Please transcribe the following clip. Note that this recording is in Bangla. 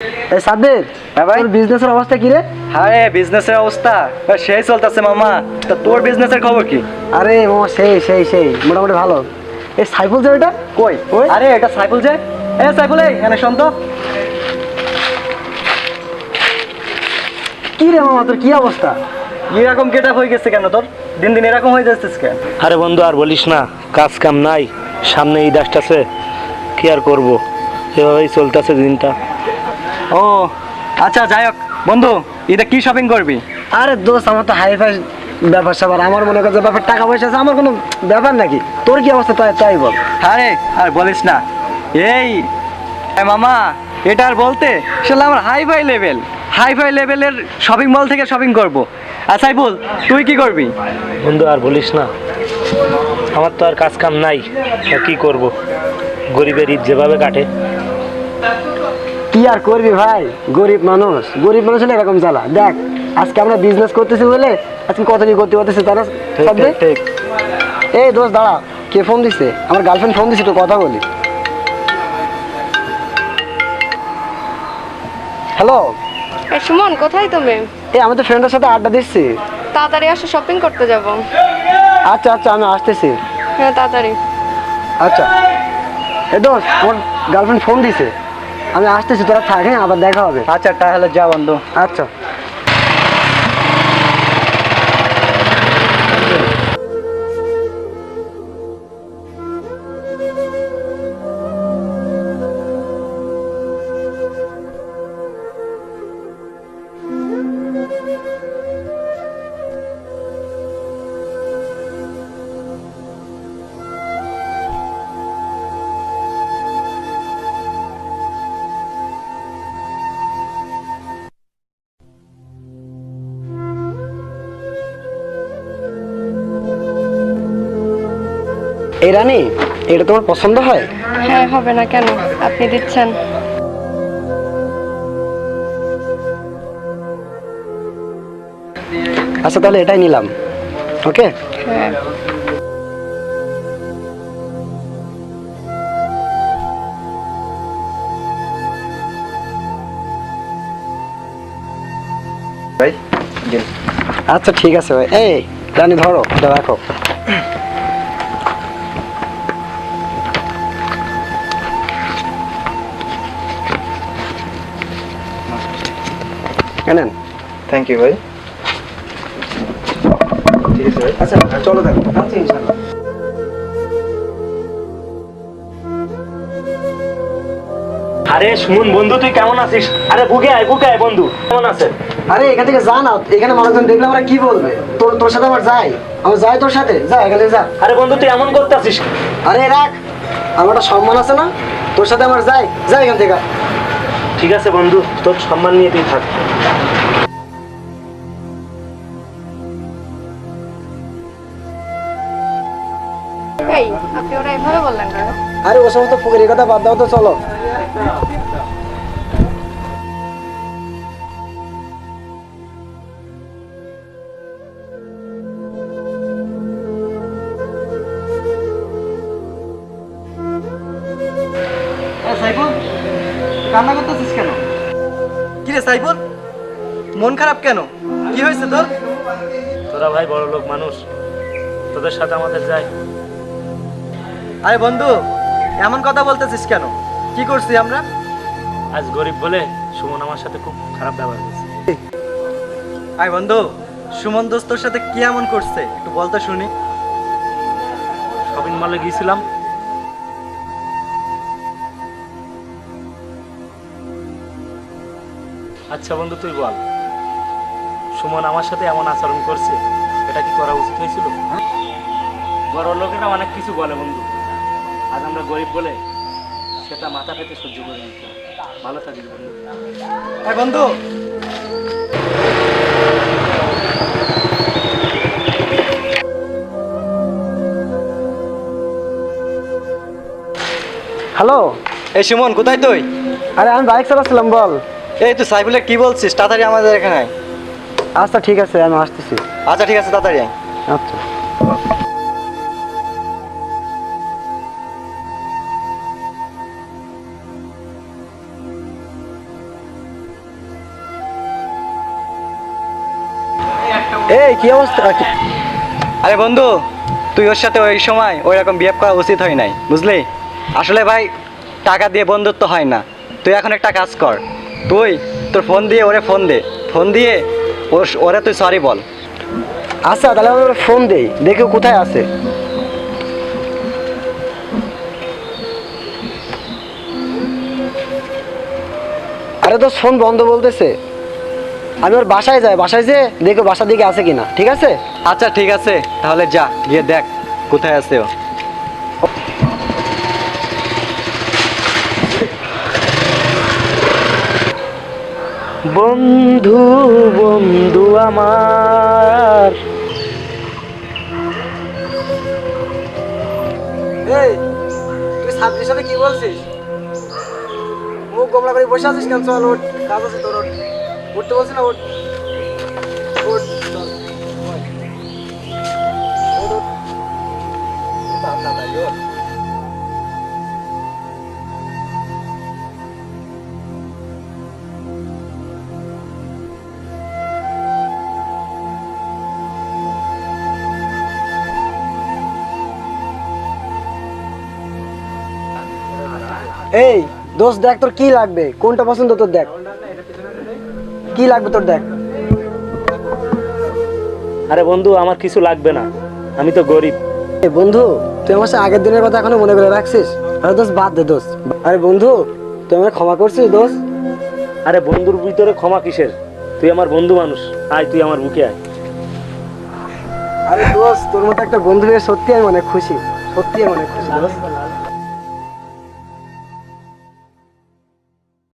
এই সাব্বির, হ্যাঁ ভাই। তোর বিজনেসের অবস্থা কি রে? আরে বিজনেসের অবস্থা সেই চলতেছে মামা। তা তোর বিজনেসের খবর কি? আরে মামা সেই মোটামুটি ভালো। এই সাইফুল যে ওইটা কই? ওই আরে এটা সাইফুল যে। সাইফুল, এই এনে শোন তো। কি রে মামা, তোর কি অবস্থা? এরকম গেটআপ হয়ে গেছে কেন তোর? দিন দিন এরকম হয়ে যাচ্ছিস কেন? আরে বন্ধু আর বলিস না, কাজ কাম নাই, সামনে ঈদ আসতেছে, কি আর করবো, এভাবেই চলতেছে দিনটা। ও আচ্ছা, যাই হোক বন্ধু, ঈদে কি শপিং করবি? আরে দোস্ত, আমার তো হাই ফাই ব্যাপার স্যাপার, আমার মনে করছে ব্যাপার টাকা পয়সা আছে, আমার কোনো ব্যাপার নাকি? তোর কি অবস্থা তাই বল। আরে আর বলিস না, এই মামা, এটা আর বলতে আসলে আমার হাই ফাই লেভেলের শপিং মল থেকে শপিং করব। আর সাইফুল, তুই কি করবি? বন্ধু আর বলিস না, আমার তো আর কাজ কাম নাই, তা কি করব, গরিবের ঈদ যেভাবে কাটে। কি আর করবি ভাই, গরিব মানুষ হলে এরকম জ্বালা। দেখ আজকে আমরা বিজনেস করতেছি বলে আজকে কত কি করতে পারতেছি তারা। ঠিক। এই দোস্ত দাঁড়া, কে ফোন দিছে? আমার গার্লফ্রেন্ড ফোন দিছে, তো কথা বলি। হ্যালো। সুমন, কোথায় তুমি? এই আমি তো ফ্রেন্ডের সাথে আড্ডা দিচ্ছি। তাড়াতাড়ি আসো, শপিং করতে যাব। আচ্ছা আমি আসতেছি। হ্যাঁ, তাড়াতাড়ি। আচ্ছা। এই দোস্ত, আমার গার্লফ্রেন্ড ফোন দিছে, আমি আসতেছি, তোরা থাক, হ্যাঁ আবার দেখা হবে। আচ্ছা তাহলে যা বন্ধু। আচ্ছা। এই রানী, এটা তোমার পছন্দ হয়? হ্যাঁ, হবে না কেন? আপনি দিচ্ছেন। আচ্ছা তাহলে এটাই নিলাম। ওকে। হ্যাঁ। ভাই দিন। আচ্ছা ঠিক আছে ভাই। এই রানী, ধরো এটা, রাখো। কেনেন? থ্যাংক ইউ ভাই। ঠিক আছে ভাই। আচ্ছা চলো, দেখো। আচ্ছা ইনশাআল্লাহ। আরে সুমন বন্ধু, তুই কেমন আছিস? আরে বুকে আয় বন্ধু, কেমন আছেন? আরে এখান থেকে যা না, এখানে মানুষজন দেখলে আমরা কি বলবে? তোর সাথে আমার যাই তোর সাথে, যা এখান থেকে যা। আরে বন্ধু, তুই এমন করতে আছিস? আরে রাখ, আমার একটা সম্মান আছে না, তোর সাথে আমার যা এখান থেকে। ঠিক আছে বন্ধু, তোর সম্মান নিয়ে তুই থাক। এই, আপনি ওরা এভাবে বললেন কেন? আরে ও সমস্ত ফুকের কথা বাদ দাও তো, চলো। সাইফুল, কান্না করতেছিস কেন? কি রে সাইফুল, মন খারাপ কেন? কি হয়েছে তোর? তোরা ভাই বড় লোক মানুষ, তোদের সাথে আমাদের যায়। আরে বন্ধু, এমন কথা বলতেছিস কেন? কি করছি আমরা? আজ গরিব বলে সুমন আমার সাথে খুব খারাপ ব্যবহার করছে। আরে বন্ধু, সুমন দোস্তর সাথে কি এমন করছে একটু বলতে শুনি। শপিং মলে গিয়েছিলাম, আচ্ছা বন্ধু তুই বল, সুমন আমার সাথে এমন আচরণ করছে, এটা কি করা উচিত হয়েছিল? বড় লোকেরা অনেক কিছু বলে বন্ধু, আজ আমরা গরিব বলে সেটা মাথা পেতে সহ্য করে নিতে হয়। ভালো থাকিস বন্ধু। আরে বন্ধু, হ্যালো। এই সুমন, কোথায় তুই? আরে আমি বাইক চালাচ্ছিলাম, বল। এই তুই সাইফুলের কি বলছিস? তাড়াতাড়ি আমাদের এখানে আয়। আচ্ছা ঠিক আছে, আমি আসতেছি। আচ্ছা ঠিক আছে, তাড়াতাড়ি আয়। আচ্ছা। এই কি অবস্থা আরে বন্ধু, তুই ওর সাথে ওই সময় ওই রকম বিহেভ করা উচিত হয় নাই, বুঝলি? আসলে ভাই, টাকা দিয়ে বন্ধুত্ব হয় না। তুই এখন একটা কাজ কর, তুই তোর ফোন দিয়ে ওরে ফোন দে, ফোন দিয়ে ওরে তুই সরি বল। আচ্ছা তাহলে আমি ওর ফোন দেই, দেখি ও কোথায় আছে। আরে তো ফোন বন্ধ বলতেছে। আমি ওর বাসায় যাই, বাসায় যেয়ে দেখো বাসার দিকে আছে কিনা, ঠিক আছে? আচ্ছা ঠিক আছে, তাহলে যা গিয়ে দেখ কোথায় আছে ও। বন্ধু বন্ধু আমার, এই তুই ছাত্রীর সাথে কি বলছিস? মুখ গোমরা করে বসে আছিস কেন? চল ওঠ, কাজ আছে তোর, ওঠ। উঠতে বলছি না, ওঠ ওঠ, চল। ওঠ, ওঠ। দাদা, ওঠ। এই দোস্ত দেখ তোর কি লাগবে, কোনটা পছন্দ তোর, দেখ কি লাগবে তোর, দেখ। আরে বন্ধু আমার কিছু লাগবে না, আমি তো গরিব। এ বন্ধু, তুই আমার সাথে আগের দিনের কথা এখনো মনে করে রাখছিস? আরে দোস্ত বাদ দে দোস্ত। আরে বন্ধু, তুই আমাকে ক্ষমা করছিস দোস্ত? আরে বন্ধুর ভিতরে ক্ষমা কিসের? তুই আমার বন্ধু মানুষ, আয় তুই আমার বুকে আয়। আরে দোস্ত, তোর মতো একটা বন্ধু পেয়ে সত্যি আমি অনেক খুশি, সত্যি আমি অনেক খুশি দোস্ত।